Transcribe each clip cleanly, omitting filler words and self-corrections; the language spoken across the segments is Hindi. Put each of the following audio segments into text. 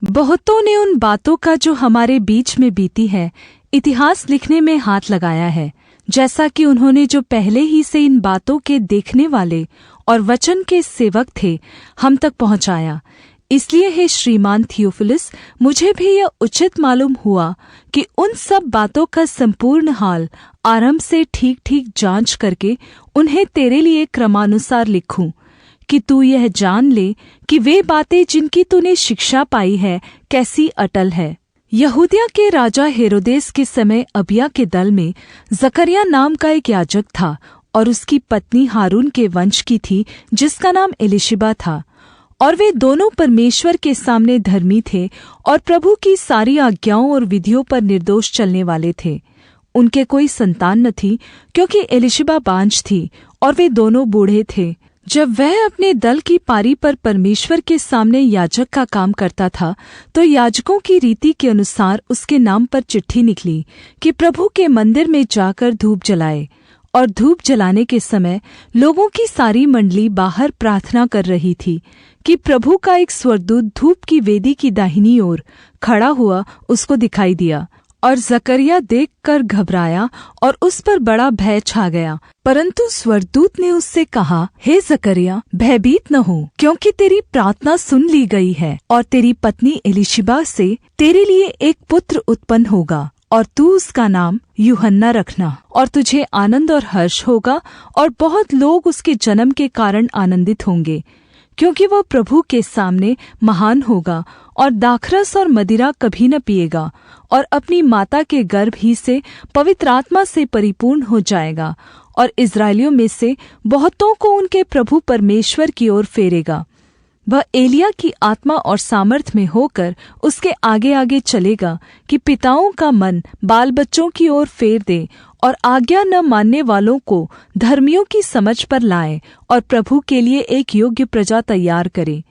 बहुतों ने उन बातों का जो हमारे बीच में बीती है इतिहास लिखने में हाथ लगाया है, जैसा कि उन्होंने जो पहले ही से इन बातों के देखने वाले और वचन के सेवक थे हम तक पहुँचाया। इसलिए हे श्रीमान थियोफिलुस, मुझे भी यह उचित मालूम हुआ कि उन सब बातों का संपूर्ण हाल आरंभ से ठीक ठीक जांच करके उन्हें तेरे लिए क्रमानुसार लिखूं, कि तू यह जान ले कि वे बातें जिनकी तूने शिक्षा पाई है कैसी अटल है। यहूदिया के राजा हेरोदेस के समय अबिय्याह के दल में जकर्याह नाम का एक याजक था, और उसकी पत्नी हारून के वंश की थी, जिसका नाम एलीशिबा था। और वे दोनों परमेश्वर के सामने धर्मी थे और प्रभु की सारी आज्ञाओं और विधियों पर निर्दोष चलने वाले थे। उनके कोई संतान न थी, क्योंकि एलीशिबा बांझ थी और वे दोनों बूढ़े थे। जब वह अपने दल की पारी पर परमेश्वर के सामने याजक का काम करता था, तो याजकों की रीति के अनुसार उसके नाम पर चिट्ठी निकली कि प्रभु के मंदिर में जाकर धूप जलाए। और धूप जलाने के समय लोगों की सारी मंडली बाहर प्रार्थना कर रही थी कि प्रभु का एक स्वर्गदूत धूप की वेदी की दाहिनी ओर खड़ा हुआ उसको दिखाई दिया। और जकर्याह देखकर घबराया और उस पर बड़ा भय छा गया। परंतु स्वर्गदूत ने उससे कहा, हे जकर्याह, भयभीत न हो, क्योंकि तेरी प्रार्थना सुन ली गई है, और तेरी पत्नी एलीशिबा से तेरे लिए एक पुत्र उत्पन्न होगा, और तू उसका नाम यूहन्ना रखना। और तुझे आनंद और हर्ष होगा, और बहुत लोग उसके जन्म के कारण आनंदित होंगे, क्योंकि वह प्रभु के सामने महान होगा, और दाखरस और मदिरा कभी न पिएगा, और अपनी माता के गर्भ ही से पवित्र आत्मा से परिपूर्ण हो जाएगा, और इस्राएलियों में से बहुतों को उनके प्रभु परमेश्वर की ओर फेरेगा। वह एलिय्याह की आत्मा और सामर्थ में होकर उसके आगे आगे चलेगा, कि पिताओं का मन बाल बच्चों की ओर फेर दे, और आज्ञा न मानने वालों को धर्मियों की समझ पर लाए, और प्रभु के लिए एक योग्य प्रजा तैयार करे।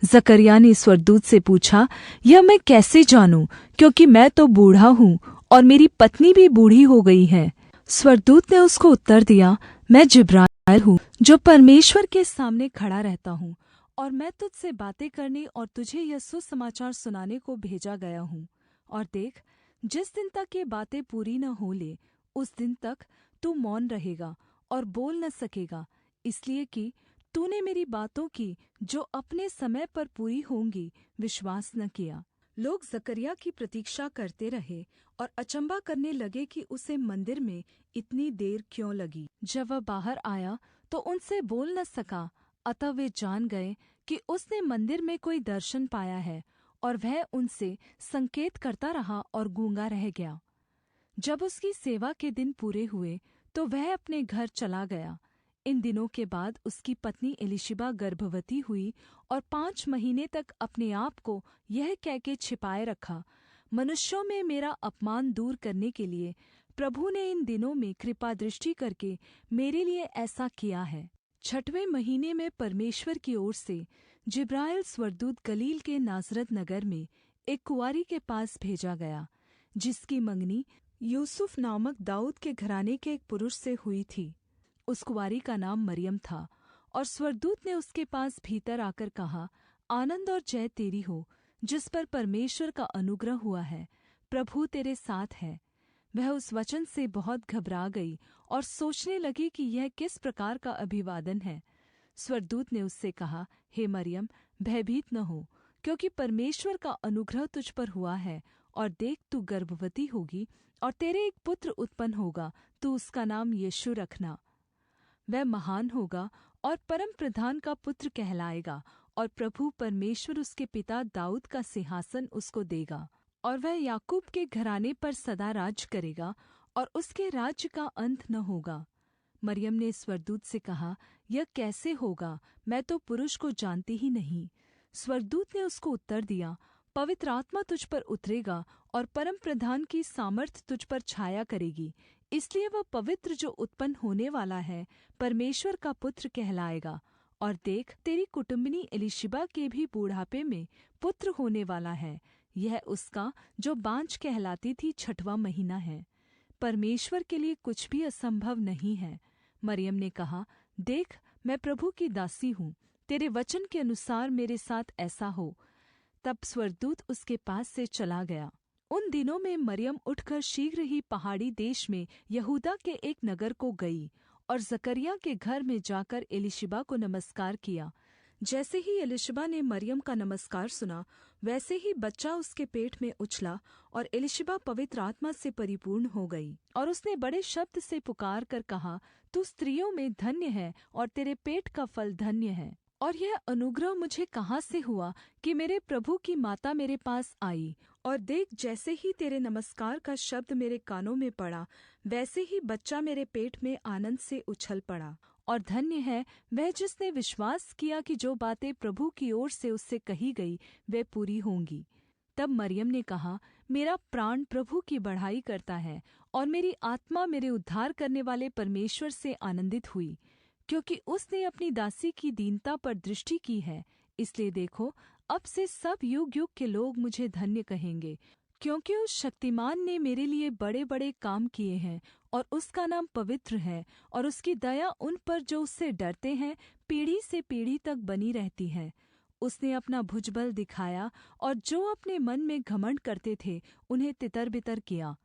जकर्याह ने स्वर्गदूत से पूछा, यह मैं कैसे जानूं, क्योंकि मैं तो बूढ़ा हूँ और मेरी पत्नी भी बूढ़ी हो गई है। स्वर्गदूत ने उसको उत्तर दिया, मैं जिब्राइल हूँ, जो परमेश्वर के सामने खड़ा रहता हूँ, और मैं तुझसे बातें करने और तुझे यह सुसमाचार सुनाने को भेजा गया हूँ। और देख, जिस दिन तक ये बातें पूरी न हो ले, उस दिन तक तू मौन रहेगा और बोल न सकेगा, इसलिए कि तूने मेरी बातों की जो अपने समय पर पूरी होंगी विश्वास न किया। लोग जकर्याह की प्रतीक्षा करते रहे और अचंभा करने लगे कि उसे मंदिर में इतनी देर क्यों लगी। जब वह बाहर आया तो उनसे बोल न सका, अतः वे जान गए कि उसने मंदिर में कोई दर्शन पाया है, और वह उनसे संकेत करता रहा और गूंगा रह गया। जब उसकी सेवा के दिन पूरे हुए तो वह अपने घर चला गया। इन दिनों के बाद उसकी पत्नी एलीशिबा गर्भवती हुई और 5 महीने तक अपने आप को यह कहके छिपाए रखा, मनुष्यों में मेरा अपमान दूर करने के लिए प्रभु ने इन दिनों में कृपा दृष्टि करके मेरे लिए ऐसा किया है। 6वें महीने में परमेश्वर की ओर से जिब्राइल स्वर्गदूत गलील के नासरत नगर में एक कुँवारी के पास भेजा गया, जिसकी मंगनी यूसुफ नामक दाऊद के घराने के एक पुरुष से हुई थी। उस कुँवारी का नाम मरियम था। और स्वर्गदूत ने उसके पास भीतर आकर कहा, आनन्द और जय तेरी हो, जिस पर परमेश्वर का अनुग्रह हुआ है, प्रभु तेरे साथ है। वह उस वचन से बहुत घबरा गई और सोचने लगी कि यह किस प्रकार का अभिवादन है। स्वर्गदूत ने उससे कहा, हे मरियम, भयभीत न हो, क्योंकि परमेश्वर का अनुग्रह तुझ पर हुआ है, और देख, तू गर्भवती होगी और तेरे एक पुत्र उत्पन्न होगा, तू उसका नाम यीशु रखना। वह महान होगा और परम प्रधान का पुत्र कहलाएगा, और प्रभु परमेश्वर उसके पिता दाऊद का सिंहासन उसको देगा, और वह याकूब के घराने पर सदा राज करेगा, और उसके राज्य का अंत न होगा। मरियम ने स्वर्गदूत से कहा, यह कैसे होगा, मैं तो पुरुष को जानती ही नहीं। स्वर्गदूत ने उसको उत्तर दिया, पवित्र आत्मा तुझ पर उतरेगा, और परम प्रधान की सामर्थ तुझ पर छाया करेगी, इसलिए वह पवित्र जो उत्पन्न होने वाला है परमेश्वर का पुत्र कहलाएगा। और देख, तेरी कुटुम्बिनी एलीशिबा के भी बूढ़ापे में पुत्र होने वाला है। यह उसका जो बाँझ कहलाती थी 6वां महीना है। परमेश्वर के लिए कुछ भी असंभव नहीं है। मरियम ने कहा, देख, मैं प्रभु की दासी हूँ, तेरे वचन के अनुसार मेरे साथ ऐसा हो। तब स्वर्गदूत उसके पास से चला गया। उन दिनों में मरियम उठकर शीघ्र ही पहाड़ी देश में यहूदा के एक नगर को गई और जकरिया के घर में जाकर एलीशिबा को नमस्कार किया। जैसे ही एलीशिबा ने मरियम का नमस्कार सुना, वैसे ही बच्चा उसके पेट में उछला और एलीशिबा पवित्र आत्मा से परिपूर्ण हो गई। और उसने बड़े शब्द से पुकार कर कहा, तू स्त्रियों में धन्य है और तेरे पेट का फल धन्य है। और यह अनुग्रह मुझे कहाँ से हुआ कि मेरे प्रभु की माता मेरे पास आई? और देख, जैसे ही तेरे नमस्कार का शब्द मेरे कानों में पड़ा, वैसे ही बच्चा मेरे पेट में आनंद से उछल पड़ा। और धन्य है वह जिसने विश्वास किया कि जो बातें प्रभु की ओर से उससे कही गई वे पूरी होंगी। तब मरियम ने कहा, मेरा प्राण प्रभु की बढ़ाई करता है और मेरी आत्मा मेरे उद्धार करने वाले परमेश्वर से आनंदित हुई, क्योंकि उसने अपनी दासी की दीनता पर दृष्टि की है। इसलिए देखो, अब से सब युग युग के लोग मुझे धन्य कहेंगे, क्योंकि उस शक्तिमान ने मेरे लिए बड़े बड़े काम किए हैं और उसका नाम पवित्र है और उसकी दया उन पर जो उससे डरते हैं पीढ़ी से पीढ़ी तक बनी रहती है। उसने अपना भुजबल दिखाया और जो अपने मन में घमंड करते थे उन्हें तितर-बितर किया।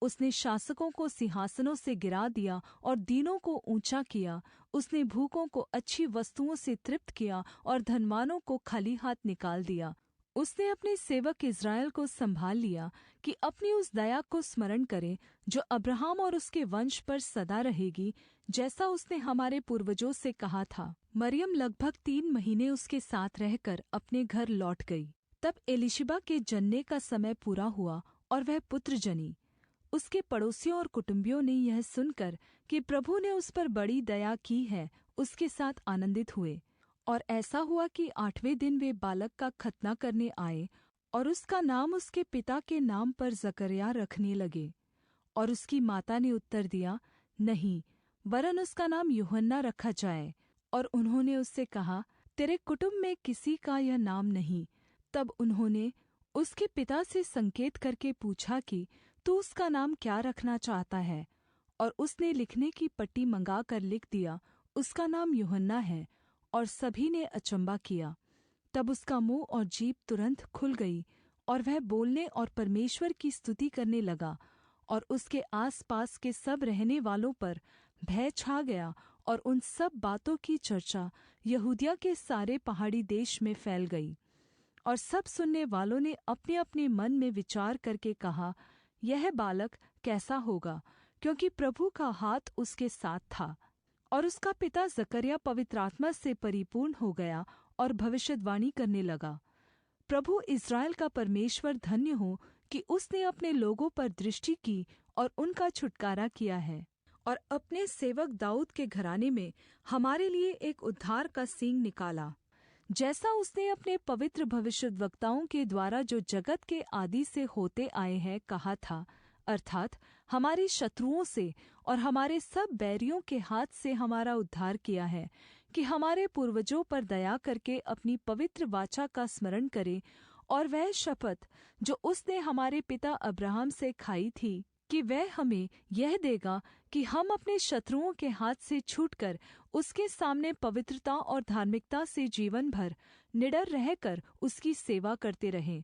उसने शासकों को सिंहासनों से गिरा दिया और दीनों को ऊंचा किया। उसने भूखों को अच्छी वस्तुओं से तृप्त किया और धनवानों को खाली हाथ निकाल दिया। उसने अपने सेवक इस्राएल को संभाल लिया कि अपनी उस दया को स्मरण करे जो अब्राहम और उसके वंश पर सदा रहेगी, जैसा उसने हमारे पूर्वजों से कहा था। मरियम लगभग 3 महीने उसके साथ रहकर अपने घर लौट गई। तब एलीशिबा के जनने का समय पूरा हुआ और वह पुत्र जनी। उसके पड़ोसियों और कुटुंबियों ने यह सुनकर कि प्रभु ने उस पर बड़ी दया की है, उसके साथ आनंदित हुए। और ऐसा हुआ कि 8वें दिन वे बालक का खतना करने आए और उसका नाम उसके पिता के नाम पर जकर्या रखने लगे। और उसकी माता ने उत्तर दिया, नहीं, वरन उसका नाम यूहन्ना रखा जाए। और उन्होंने उससे कहा, तेरे कुटुंब में किसी का यह नाम नहीं। तब उन्होंने उसके पिता से संकेत करके पूछा कि तू उसका नाम क्या रखना चाहता है? और उसने लिखने की पट्टी मंगाकर लिख दिया, उसका नाम यूहन्ना है। और सभी ने अचंबा किया। तब उसका मुंह और जीभ तुरंत खुल गई और वह बोलने और परमेश्वर की स्तुति करने लगा। और उसके आसपास के सब रहने वालों पर भय छा गया और उन सब बातों की चर्चा यहूदिया के सारे पहाड़ी देश में फैल गई। और सब सुनने वालों ने अपने अपने मन में विचार करके कहा, यह बालक कैसा होगा? क्योंकि प्रभु का हाथ उसके साथ था। और उसका पिता जकर्या पवित्र आत्मा से परिपूर्ण हो गया और भविष्यद्वाणी करने लगा, प्रभु इस्राएल का परमेश्वर धन्य हो कि उसने अपने लोगों पर दृष्टि की और उनका छुटकारा किया है और अपने सेवक दाऊद के घराने में हमारे लिए एक उद्धार का सींग निकाला, जैसा उसने अपने पवित्र भविष्यद्वक्ताओं के द्वारा जो जगत के आदि से होते आए हैं कहा था, अर्थात हमारे शत्रुओं से और हमारे सब बैरियों के हाथ से हमारा उद्धार किया है, कि हमारे पूर्वजों पर दया करके अपनी पवित्र वाचा का स्मरण करे और वह शपथ जो उसने हमारे पिता अब्राहम से खाई थी कि वह हमें यह देगा कि हम अपने शत्रुओं के हाथ से छूटकर उसके सामने पवित्रता और धार्मिकता से जीवन भर निडर रहकर उसकी सेवा करते रहें।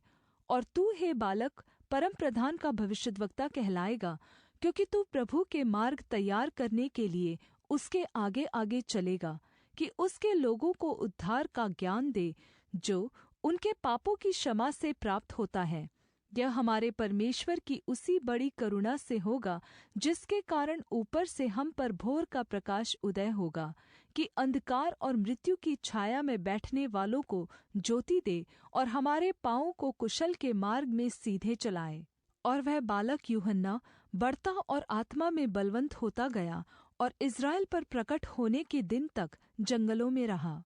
और तू हे बालक परमप्रधान का भविष्यद्वक्ता कहलाएगा, क्योंकि तू प्रभु के मार्ग तैयार करने के लिए उसके आगे आगे चलेगा, कि उसके लोगों को उद्धार का ज्ञान दे जो उनके पापों की क्षमा से प्राप्त होता है। यह हमारे परमेश्वर की उसी बड़ी करुणा से होगा जिसके कारण ऊपर से हम पर भोर का प्रकाश उदय होगा, कि अंधकार और मृत्यु की छाया में बैठने वालों को ज्योति दे और हमारे पाँवों को कुशल के मार्ग में सीधे चलाए। और वह बालक यूहन्ना बढ़ता और आत्मा में बलवन्त होता गया और इस्राएल पर प्रकट होने के दिन तक जंगलों में रहा।